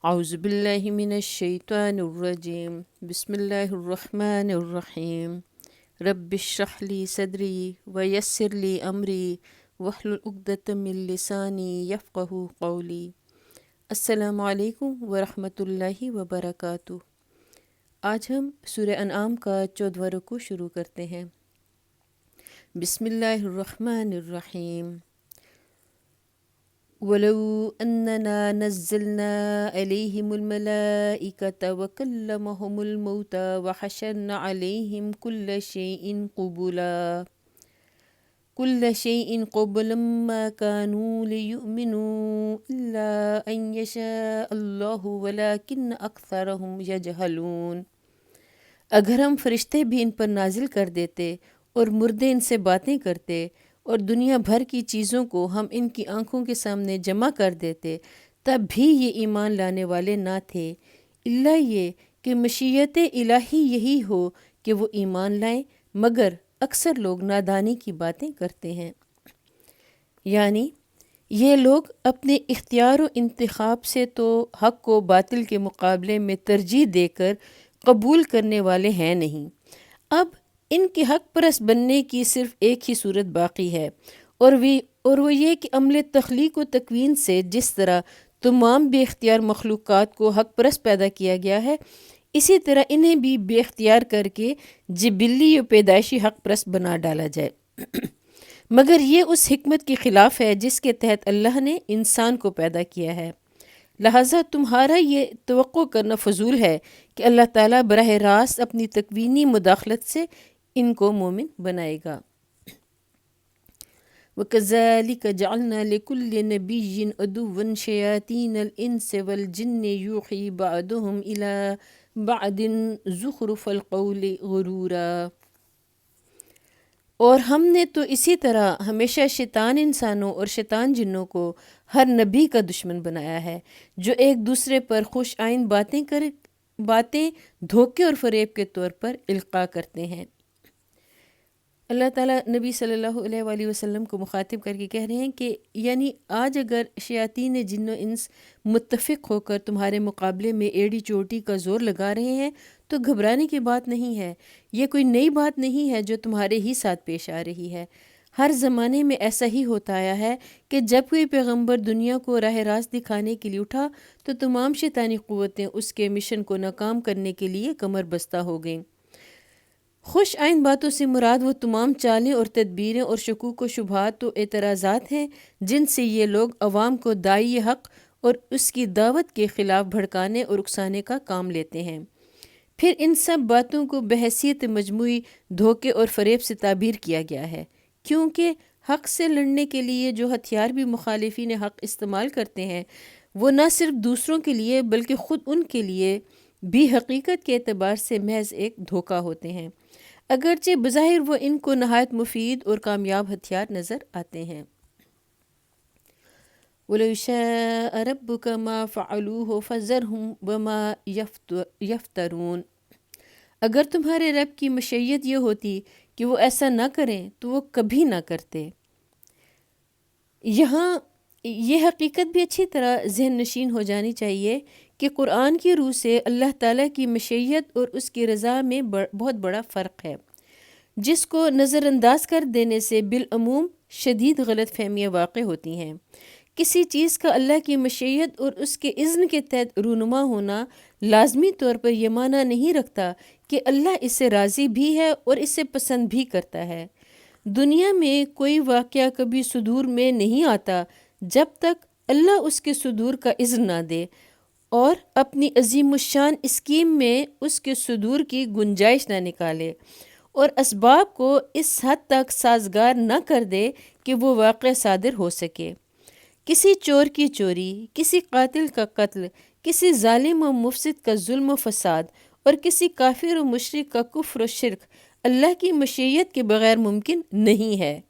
اعوذ باللہ من الشیطان الرجیم بسم اللہ الرحمن الرحیم رب اشرح لی صدری ویسر لی امری واحلل عقدۃ من لسانی یفقہوا قولی۔ السلام علیکم ورحمۃ اللہ وبرکاتہ۔ آج ہم سورہ انعام کا 14واں رکوع شروع کرتے ہیں۔ بسم اللہ الرحمن الرحیم۔ وَلَوْ أَنَّنَا نَزَّلْنَا عَلَيْهِمُ الْمَلَائِكَةَ وَكَلَّمَهُمُ الْمَوْتَى وَحَشَرْنَا عَلَيْهِمْ كُلَّ شَيْءٍ قُبُلًا مَا كَانُوا لِيُؤْمِنُوا إِلَّا أَنْ يَشَاءَ اللَّهُ وَلَكِنَّ أَكْثَرَهُمْ يَجْهَلُونَ۔ اگر ہم فرشتے بھی ان پر نازل کر دیتے اور مردے ان سے باتیں کرتے اور دنیا بھر کی چیزوں کو ہم ان کی آنکھوں کے سامنے جمع کر دیتے، تب بھی یہ ایمان لانے والے نہ تھے، الا یہ کہ مشیت الہی یہی ہو کہ وہ ایمان لائیں، مگر اکثر لوگ نادانی کی باتیں کرتے ہیں۔ یعنی یہ لوگ اپنے اختیار و انتخاب سے تو حق کو باطل کے مقابلے میں ترجیح دے کر قبول کرنے والے ہیں نہیں۔ اب ان کے حق پرست بننے کی صرف ایک ہی صورت باقی ہے، اور وہ یہ کہ عمل تخلیق و تکوین سے جس طرح تمام بے اختیار مخلوقات کو حق پرست پیدا کیا گیا ہے، اسی طرح انہیں بھی بے اختیار کر کے جبلی و پیدائشی حق پرست بنا ڈالا جائے۔ مگر یہ اس حکمت کے خلاف ہے جس کے تحت اللہ نے انسان کو پیدا کیا ہے، لہٰذا تمہارا یہ توقع کرنا فضول ہے کہ اللہ تعالیٰ براہ راست اپنی تکوینی مداخلت سے ان کو مومن بنائے گا۔ وَكَذَلِكَ جَعَلْنَا لِكُلِّ نَبِيٍّ عَدُوًّا شَيَاطِينَ الْإِنسِ وَالْجِنِّ يُوحِي بَعْضُهُمْ إِلَىٰ بَعْضٍ زُخْرُفَ الْقَوْلِ غُرُورًا۔ اور ہم نے تو اسی طرح ہمیشہ شیطان انسانوں اور شیطان جنوں کو ہر نبی کا دشمن بنایا ہے، جو ایک دوسرے پر خوش آئند باتیں دھوکے اور فریب کے طور پر القاء کرتے ہیں۔ اللہ تعالیٰ نبی صلی اللہ علیہ وآلہ وسلم کو مخاطب کر کے کہہ رہے ہیں کہ یعنی آج اگر شیاطین جن و انس متفق ہو کر تمہارے مقابلے میں ایڑی چوٹی کا زور لگا رہے ہیں تو گھبرانے کی بات نہیں ہے، یہ کوئی نئی بات نہیں ہے جو تمہارے ہی ساتھ پیش آ رہی ہے۔ ہر زمانے میں ایسا ہی ہوتا آیا ہے کہ جب کوئی پیغمبر دنیا کو راہ راست دکھانے کے لیے اٹھا تو تمام شیطانی قوتیں اس کے مشن کو ناکام کرنے کے لیے کمر بستہ ہو گئیں۔ خوش آئند باتوں سے مراد وہ تمام چالیں اور تدبیریں اور شکوک و شبہات و اعتراضات ہیں جن سے یہ لوگ عوام کو داعی حق اور اس کی دعوت کے خلاف بھڑکانے اور اکسانے کا کام لیتے ہیں۔ پھر ان سب باتوں کو بحیثیت مجموعی دھوکے اور فریب سے تعبیر کیا گیا ہے، کیونکہ حق سے لڑنے کے لیے جو ہتھیار بھی مخالفین حق استعمال کرتے ہیں وہ نہ صرف دوسروں کے لیے بلکہ خود ان کے لیے بھی حقیقت کے اعتبار سے محض ایک دھوکہ ہوتے ہیں، اگرچہ بظاہر وہ ان کو نہایت مفید اور کامیاب ہتھیار نظر آتے ہیں۔ وَلَوْ شَاءَ رَبُّكَ مَا فَعَلُوهُ فَذَرْهُمْ وَمَا يَفْتَرُونَ۔ اگر تمہارے رب کی مشیت یہ ہوتی کہ وہ ایسا نہ کریں تو وہ کبھی نہ کرتے۔ یہاں یہ حقیقت بھی اچھی طرح ذہن نشین ہو جانی چاہیے کہ قرآن کی روح سے اللہ تعالیٰ کی مشیت اور اس کی رضا میں بہت بڑا فرق ہے، جس کو نظر انداز کر دینے سے بالعموم شدید غلط فہمیاں واقع ہوتی ہیں۔ کسی چیز کا اللہ کی مشیت اور اس کے اذن کے تحت رونما ہونا لازمی طور پر یہ معنی نہیں رکھتا کہ اللہ اس سے راضی بھی ہے اور اسے پسند بھی کرتا ہے۔ دنیا میں کوئی واقعہ کبھی صدور میں نہیں آتا جب تک اللہ اس کے صدور کا اذن نہ دے اور اپنی عظیم الشان اسکیم میں اس کے صدور کی گنجائش نہ نکالے اور اسباب کو اس حد تک سازگار نہ کر دے کہ وہ واقعہ صادر ہو سکے۔ کسی چور کی چوری، کسی قاتل کا قتل، کسی ظالم و مفسد کا ظلم و فساد اور کسی کافر و مشرک کا کفر و شرک اللہ کی مشیت کے بغیر ممکن نہیں ہے،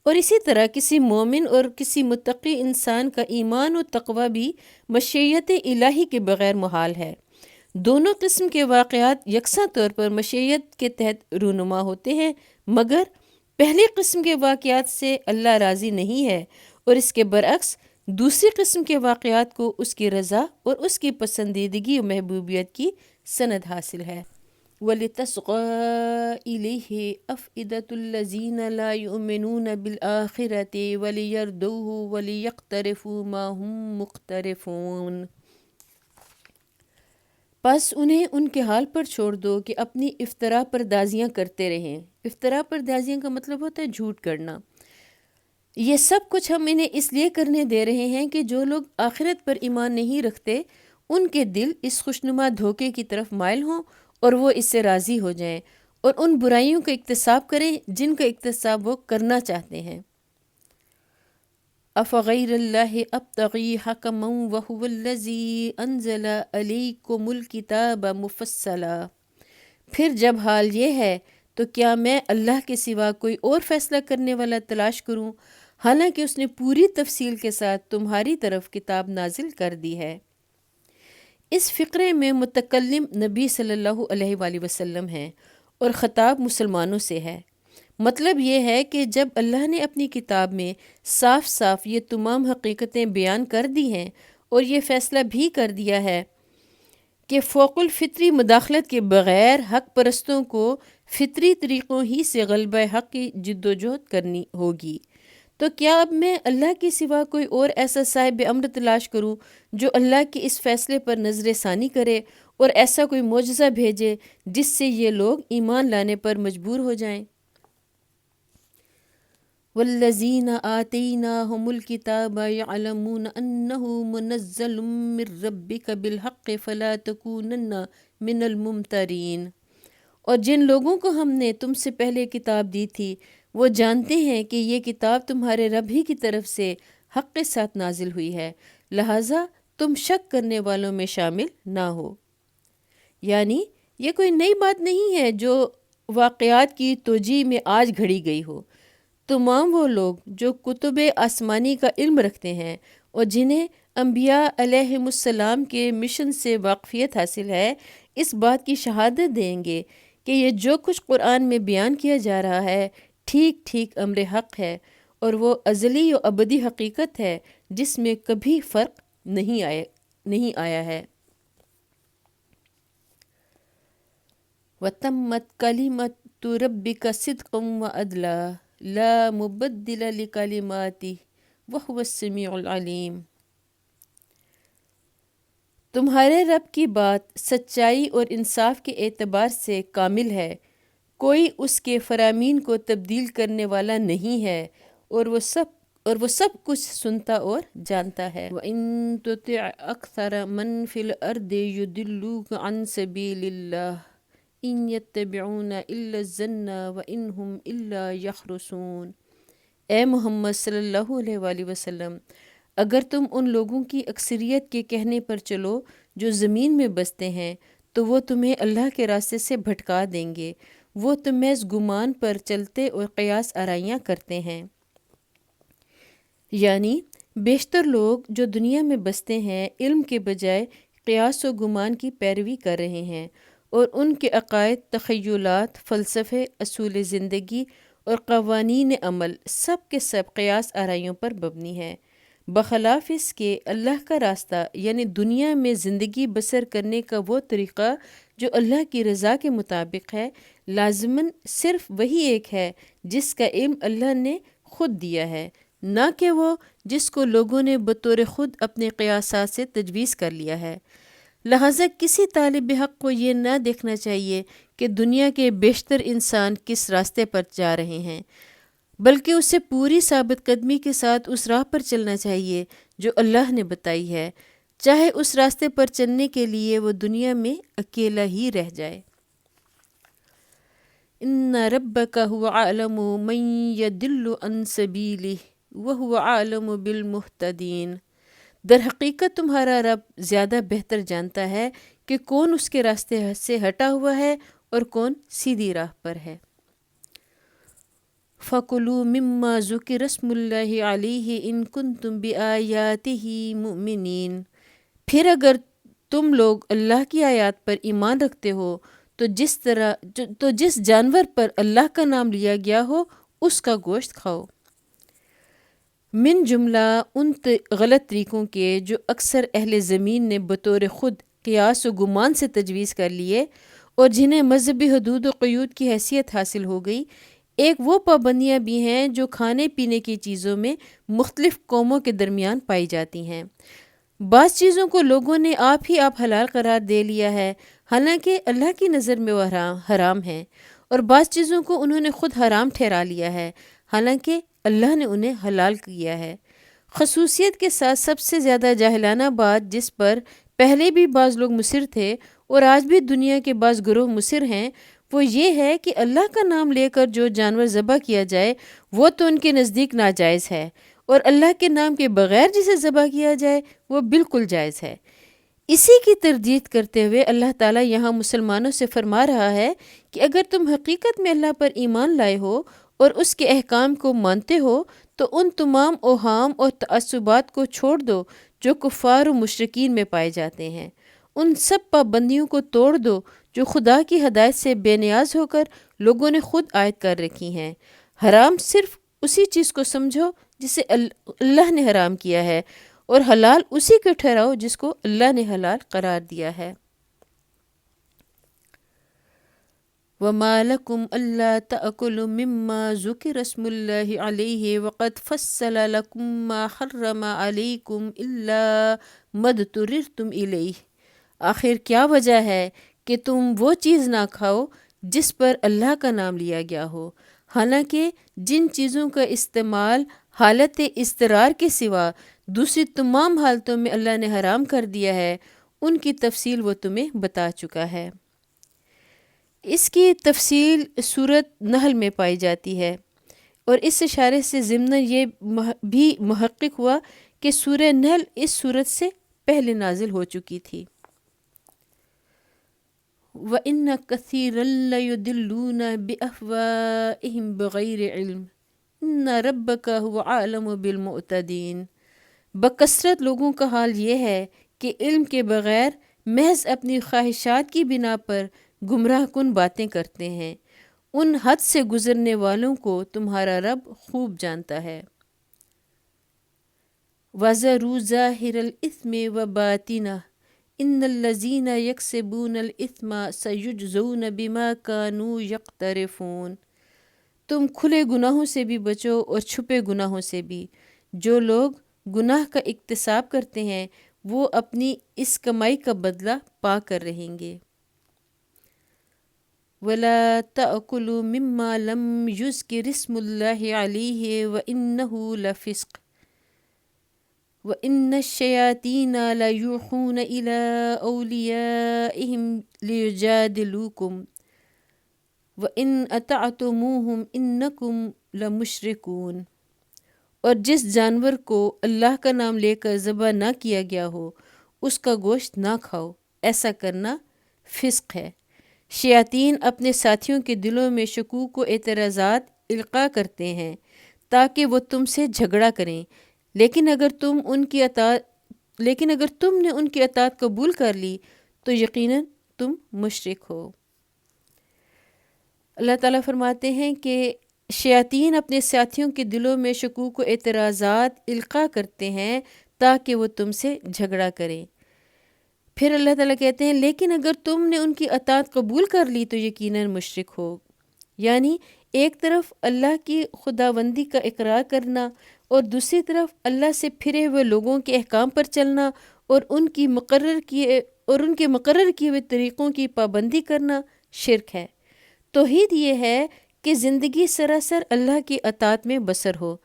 اور اسی طرح کسی مومن اور کسی متقی انسان کا ایمان و تقوی بھی مشیت الہی کے بغیر محال ہے۔ دونوں قسم کے واقعات یکساں طور پر مشیت کے تحت رونما ہوتے ہیں، مگر پہلی قسم کے واقعات سے اللہ راضی نہیں ہے، اور اس کے برعکس دوسری قسم کے واقعات کو اس کی رضا اور اس کی پسندیدگی و محبوبیت کی سند حاصل ہے۔ وَلِتَصْغَىٰ إِلَيْهِ أَفْئِدَةُ الَّذِينَ لَا يُؤْمِنُونَ بِالْآخِرَةِ وَلِيَرْضَوْهُ وَلِيَقْتَرِفُوا مَا هُمْ مُقْتَرِفُونَ۔ پس انہیں ان کے حال پر چھوڑ دو کہ اپنی افترا پردازیاں کرتے رہیں۔ افترا پردازیاں کا مطلب ہوتا ہے جھوٹ کرنا۔ یہ سب کچھ ہم انہیں اس لیے کرنے دے رہے ہیں کہ جو لوگ آخرت پر ایمان نہیں رکھتے ان کے دل اس خوشنما دھوکے کی طرف مائل ہوں اور وہ اس سے راضی ہو جائیں اور ان برائیوں کا اکتساب کریں جن کا اکتساب وہ کرنا چاہتے ہیں۔ افغیر اللہ ابتغی حکما وہو الذی انزل علیکم الکتاب مفصلا۔ پھر جب حال یہ ہے تو کیا میں اللہ کے سوا کوئی اور فیصلہ کرنے والا تلاش کروں حالانکہ اس نے پوری تفصیل کے ساتھ تمہاری طرف کتاب نازل کر دی ہے۔ اس فقرے میں متکلم نبی صلی اللہ علیہ وآلہ وسلم ہیں اور خطاب مسلمانوں سے ہے۔ مطلب یہ ہے کہ جب اللہ نے اپنی کتاب میں صاف صاف یہ تمام حقیقتیں بیان کر دی ہیں اور یہ فیصلہ بھی کر دیا ہے کہ فوق الفطری مداخلت کے بغیر حق پرستوں کو فطری طریقوں ہی سے غلبہ حق کی جد و جہد کرنی ہوگی، تو کیا اب میں اللہ کے سوا کوئی اور ایسا صاحب امر تلاش کروں جو اللہ کے اس فیصلے پر نظر ثانی کرے اور ایسا کوئی معجزہ بھیجے جس سے یہ لوگ ایمان لانے پر مجبور ہو جائیں؟ والذین آتیناہم الکتاب یعلمون انہ منزل من ربک بالحق فلا تکونن من الممترین۔ اور جن لوگوں کو ہم نے تم سے پہلے کتاب دی تھی وہ جانتے ہیں کہ یہ کتاب تمہارے رب ہی کی طرف سے حق کے ساتھ نازل ہوئی ہے، لہٰذا تم شک کرنے والوں میں شامل نہ ہو۔ یعنی یہ کوئی نئی بات نہیں ہے جو واقعات کی توجیہ میں آج گھڑی گئی ہو۔ تمام وہ لوگ جو کتب آسمانی کا علم رکھتے ہیں اور جنہیں انبیاء علیہم السلام کے مشن سے واقفیت حاصل ہے اس بات کی شہادت دیں گے کہ یہ جو کچھ قرآن میں بیان کیا جا رہا ہے ٹھیک ٹھیک امر حق ہے اور وہ ازلی و ابدی حقیقت ہے جس میں کبھی فرق نہیں آیا ہے۔ وَتَمَّتْ كَلِمَةُ رَبِّكَ صِدْقًا وَعَدْلًا لا مبدل لکلماتہ وہو السمیع العلیم۔ تمہارے رب کی بات سچائی اور انصاف کے اعتبار سے کامل ہے، کوئی اس کے فرامین کو تبدیل کرنے والا نہیں ہے اور وہ سب کچھ سنتا اور جانتا ہے۔ وَإِن تُطِعْ أَكْثَرَ مَن فِي الْأَرْضِ يُضِلُّوكَ عَن سَبِيلِ اللَّهِ إِن يَتَّبِعُونَ إِلَّا الظَّنَّ وَإِنْ هُمْ إِلَّا يَخْرُصُونَ۔ اے محمد صلی اللہ علیہ وآلہ وسلم، اگر تم ان لوگوں کی اکثریت کے کہنے پر چلو جو زمین میں بستے ہیں تو وہ تمہیں اللہ کے راستے سے بھٹکا دیں گے، وہ تو محض گمان پر چلتے اور قیاس آرائیاں کرتے ہیں۔ یعنی بیشتر لوگ جو دنیا میں بستے ہیں علم کے بجائے قیاس و گمان کی پیروی کر رہے ہیں اور ان کے عقائد، تخیلات، فلسفے، اصول زندگی اور قوانین عمل سب کے سب قیاس آرائیوں پر مبنی ہے، بخلاف اس کے اللہ کا راستہ یعنی دنیا میں زندگی بسر کرنے کا وہ طریقہ جو اللہ کی رضا کے مطابق ہے لازماً صرف وہی ایک ہے جس کا علم اللہ نے خود دیا ہے، نہ کہ وہ جس کو لوگوں نے بطور خود اپنے قیاسات سے تجویز کر لیا ہے۔ لہٰذا کسی طالب حق کو یہ نہ دیکھنا چاہیے کہ دنیا کے بیشتر انسان کس راستے پر جا رہے ہیں، بلکہ اسے پوری ثابت قدمی کے ساتھ اس راہ پر چلنا چاہیے جو اللہ نے بتائی ہے، چاہے اس راستے پر چلنے کے لیے وہ دنیا میں اکیلا ہی رہ جائے۔ ان ربک هو اعلم من یضل عن سبیلہ وہو اعلم بالمہتدین۔ در حقیقت تمہارا رب زیادہ بہتر جانتا ہے کہ کون اس کے راستے سے ہٹا ہوا ہے اور کون سیدھی راہ پر ہے۔ فَكُلُوا مِمَّا ذُكِرَ اسْمُ اللَّهِ عَلَيْهِ إِن كُنتُم بِآيَاتِهِ مُؤْمِنِينَ۔ پھر اگر تم لوگ اللہ کی آیات پر ایمان رکھتے ہو تو جس جانور پر اللہ کا نام لیا گیا ہو اس کا گوشت کھاؤ۔ من جملہ ان غلط طریقوں کے جو اکثر اہل زمین نے بطور خود قیاس و گمان سے تجویز کر لیے اور جنہیں مذہبی حدود و قیود کی حیثیت حاصل ہو گئی۔ ایک وہ پابندیاں بھی ہیں جو کھانے پینے کی چیزوں میں مختلف قوموں کے درمیان پائی جاتی ہیں۔ بعض چیزوں کو لوگوں نے آپ ہی آپ حلال قرار دے لیا ہے، حالانکہ اللہ کی نظر میں وہ حرام ہیں، اور بعض چیزوں کو انہوں نے خود حرام ٹھہرا لیا ہے، حالانکہ اللہ نے انہیں حلال کیا ہے۔ خصوصیت کے ساتھ سب سے زیادہ جاہلانہ بات جس پر پہلے بھی بعض لوگ مصر تھے اور آج بھی دنیا کے بعض گروہ مصر ہیں، وہ یہ ہے کہ اللہ کا نام لے کر جو جانور ذبح کیا جائے وہ تو ان کے نزدیک ناجائز ہے، اور اللہ کے نام کے بغیر جسے ذبح کیا جائے وہ بالکل جائز ہے۔ اسی کی تردید کرتے ہوئے اللہ تعالیٰ یہاں مسلمانوں سے فرما رہا ہے کہ اگر تم حقیقت میں اللہ پر ایمان لائے ہو اور اس کے احکام کو مانتے ہو تو ان تمام اوہام اور تعصبات کو چھوڑ دو جو کفار و مشرکین میں پائے جاتے ہیں۔ ان سب پابندیوں کو توڑ دو جو خدا کی ہدایت سے بے نیاز ہو کر لوگوں نے خود عائد کر رکھی ہیں۔ حرام صرف اسی چیز کو سمجھو جسے اللہ نے حرام کیا ہے، اور حلال اسی کو ٹھہراؤ جس کو اللہ نے حلال قرار دیا ہے۔ وَمَا لَكُمْ أَلَّا تَأْكُلُوا مِمَّا ذُكِرَ اسْمُ اللَّهِ عَلَيْهِ وَقَدْ فَصَّلَ لَكُم مَّا حَرَّمَ عَلَيْكُمْ إِلَّا مَا اضْطُرِرْتُمْ إِلَيْهِ، آخر کیا وجہ ہے کہ تم وہ چیز نہ کھاؤ جس پر اللہ کا نام لیا گیا ہو، حالانکہ جن چیزوں کا استعمال حالت اضطرار کے سوا دوسری تمام حالتوں میں اللہ نے حرام کر دیا ہے، ان کی تفصیل وہ تمہیں بتا چکا ہے۔ اس کی تفصیل سورۃ نحل میں پائی جاتی ہے، اور اس اشارے سے ضمناً یہ بھی محقق ہوا کہ سورہ نحل اس سورت سے پہلے نازل ہو چکی تھی۔ وَإِنَّ كَثِيرًا لَيُضِلُّونَ بِأَهْوَائِهِمْ بِغَيْرِ عِلْمٍ إِنَّ رَبَّكَ هُوَ أَعْلَمُ بِالْمُعْتَدِينَ۔ بکثرت لوگوں کا حال یہ ہے کہ علم کے بغیر محض اپنی خواہشات کی بنا پر گمراہ کن باتیں کرتے ہیں، ان حد سے گزرنے والوں کو تمہارا رب خوب جانتا ہے۔ وَذَرُوا ظَاهِرَ الْإِثْمِ وَبَاطِنَهُ إِنَّ الَّذِينَ يَكْسِبُونَ الْإِثْمَ سَيُجْزَوْنَ بِمَا كَانُوا يَقْتَرِفُونَ۔ تم کھلے گناہوں سے بھی بچو اور چھپے گناہوں سے بھی۔ جو لوگ گناہ کا اکتساب کرتے ہیں وہ اپنی اس کمائی کا بدلہ پا کر رہیں گے۔ وَلَا تَأْكُلُوا مِمَّا لَمْ يُذْكَرِ اسْمُ اللَّهِ عَلَيْهِ وَإِنَّهُ لَفِسْقٌ وَإِنَّ الشَّيَاطِينَ لَيُوحُونَ إِلَىٰ أَوْلِيَائِهِمْ لِيُجَادِلُوكُمْ وَإِنْ أَطَعْتُمُوهُمْ إِنَّكُمْ لَمُشْرِكُونَ۔ اور جس جانور کو اللہ کا نام لے کر ذبح نہ کیا گیا ہو اس کا گوشت نہ کھاؤ، ایسا کرنا فسق ہے۔ شیاطین اپنے ساتھیوں کے دلوں میں شکوک و اعتراضات القاء کرتے ہیں تاکہ وہ تم سے جھگڑا کریں، لیکن اگر تم نے ان کی اطاعت قبول کر لی تو یقیناً تم مشرک ہو۔ اللہ تعالیٰ فرماتے ہیں کہ شیاطین اپنے ساتھیوں کے دلوں میں شکوک و اعتراضات القاء کرتے ہیں تاکہ وہ تم سے جھگڑا کریں۔ پھر اللہ تعالیٰ کہتے ہیں لیکن اگر تم نے ان کی اطاعت قبول کر لی تو یقیناً مشرک ہو۔ یعنی ایک طرف اللہ کی خداوندی کا اقرار کرنا اور دوسری طرف اللہ سے پھرے ہوئے لوگوں کے احکام پر چلنا اور ان کے مقرر کیے ہوئے طریقوں کی پابندی کرنا شرک ہے۔ توحید یہ ہے کہ زندگی سراسر اللہ کی اطاعت میں بسر ہو۔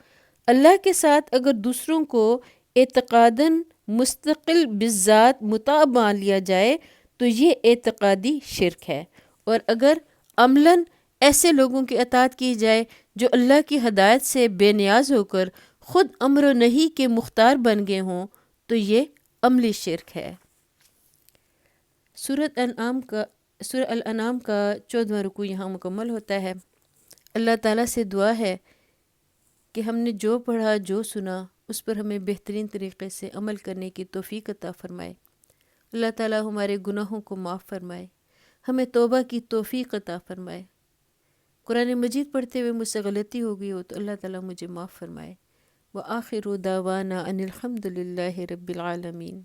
اللہ کے ساتھ اگر دوسروں کو اعتقاداً مستقل بالذات مطاع مان لیا جائے تو یہ اعتقادی شرک ہے، اور اگر عملاً ایسے لوگوں کی اطاعت کی جائے جو اللہ کی ہدایت سے بے نیاز ہو کر خود امر و نہی کے مختار بن گئے ہوں تو یہ عملی شرک ہے۔ سورۃ الانعام کا 14واں رکوع یہاں مکمل ہوتا ہے۔ اللہ تعالیٰ سے دعا ہے کہ ہم نے جو پڑھا جو سنا اس پر ہمیں بہترین طریقے سے عمل کرنے کی توفیق عطا فرمائے۔ اللہ تعالیٰ ہمارے گناہوں کو معاف فرمائے، ہمیں توبہ کی توفیق عطا فرمائے۔ قرآن مجید پڑھتے ہوئے مجھ سے غلطی ہو گئی ہو تو اللہ تعالیٰ مجھے معاف فرمائے۔ وآخر دعوانا ان الحمد للہ رب العالمین۔